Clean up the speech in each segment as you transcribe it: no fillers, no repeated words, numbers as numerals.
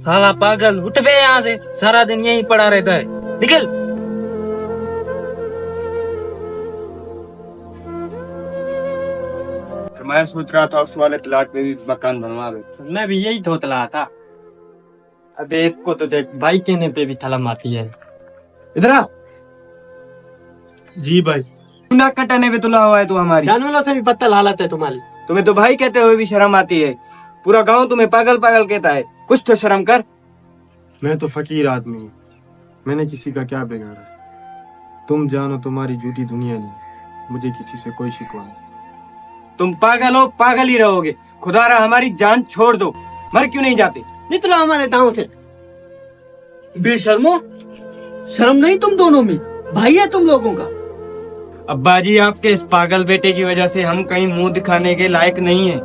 साला पागल, उठ बे यहाँ से, सारा दिन यहीं पड़ा रहता है, निकल। मैं सोच रहा था उस वाले प्लाट में भी मकान बनवा दे। मैं भी यही सोच रहा था। अब एक को तो देख, भाई कहने पे भी थलम आती है। इधर आ। जी भाई। ना कटाने पे तुला हुआ है तू हमारी। जानवरों से भी बदतल हालत है तुम्हारी। तुम्हें तो भाई कहते हुए भी शर्म आती है। पूरा गांव तुम्हें पागल पागल कहता है, कुछ तो शर्म कर। मैं तो फकीर आदमी हूँ, मैंने किसी का क्या बिगाड़ा। तुम जानो तुम्हारी झूठी दुनिया नहीं, मुझे किसी से कोई शिकवा नहीं। तुम पागल हो, पागल ही रहोगे। खुदारा हमारी जान छोड़ दो, मर क्यों नहीं जाते? निकलो हमारे गांव से। बेशर्मो, शर्म नहीं तुम दोनों में? भाई है तुम लोगों का। अब्बा जी, आपके इस पागल बेटे की वजह से हम कहीं मुंह दिखाने के लायक नहीं है।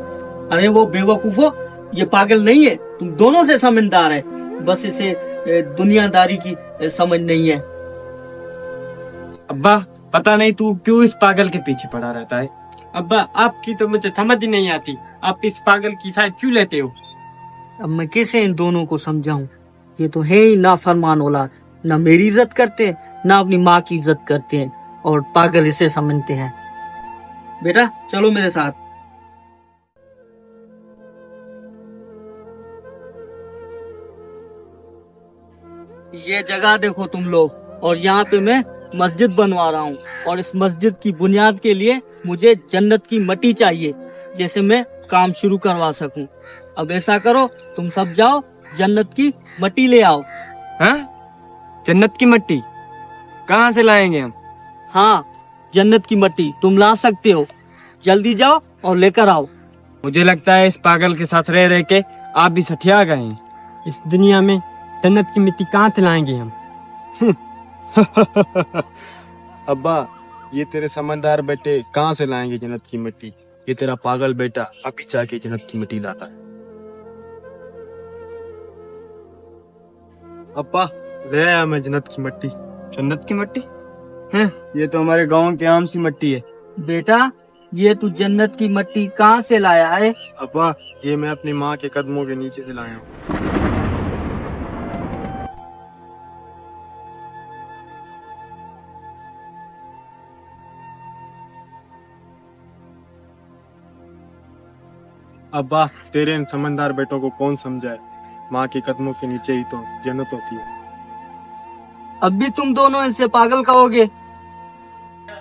अरे वो बेवकूफो, ये पागल नहीं है, तुम दोनों से समझदार है, बस इसे दुनियादारी की समझ नहीं है। अब्बा, पता नहीं तू क्यों इस पागल के पीछे पड़ा रहता है। अब्बा, आपकी तो मुझे समझ ही नहीं आती, आप इस पागल की साइड क्यों लेते हो? अब मैं कैसे इन दोनों को समझाऊं? ये तो है ही नाफरमान औलाद, ना मेरी इज्जत करते हैं, ना अपनी माँ की इज्जत करते हैं, और पागल इसे समझते हैं। बेटा चलो मेरे साथ। ये जगह देखो तुम लोग, और यहाँ पे मैं मस्जिद बनवा रहा हूँ, और इस मस्जिद की बुनियाद के लिए मुझे जन्नत की मट्टी चाहिए, जैसे मैं काम शुरू करवा सकूं। अब ऐसा करो, तुम सब जाओ जन्नत की मट्टी ले आओ। हाँ? जन्नत की मिट्टी कहाँ से लाएंगे हम? हाँ, जन्नत की मट्टी तुम ला सकते हो, जल्दी जाओ और लेकर आओ। मुझे लगता है इस पागल के साथ रह रह के आप भी सठिया गए हैं। इस दुनिया में जन्नत की मिट्टी कहाँ से लाएंगे हम? अब्बा, ये तेरे समझदार बेटे कहाँ से लाएंगे जन्नत की मिट्टी? ये तेरा पागल बेटा अभी जाके जन्नत की मिट्टी लाता है। अब्बा, ले आया मैं जन्नत की मिट्टी। जन्नत की मिट्टी? हैं? ये तो हमारे गांव की आम सी मिट्टी है। बेटा, ये तू जन्नत की मट्टी कहाँ से लाया है? अब्बा, ये मैं अपनी माँ के कदमों के नीचे से लाया हूँ। अब्बा, तेरे इन समझदार बेटों को कौन समझाए? माँ के कदमों के नीचे ही तो जन्नत होती है। अब भी तुम दोनों इनसे पागल कहोगे?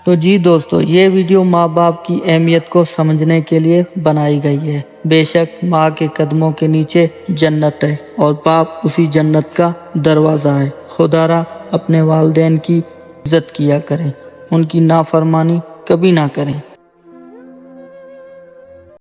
तो जी दोस्तों, ये वीडियो माँ बाप की अहमियत को समझने के लिए बनाई गई है। बेशक माँ के कदमों के नीचे जन्नत है, और बाप उसी जन्नत का दरवाजा है। खुदारा अपने वालिदैन की इज्जत किया करें, उनकी नाफरमानी कभी ना करें।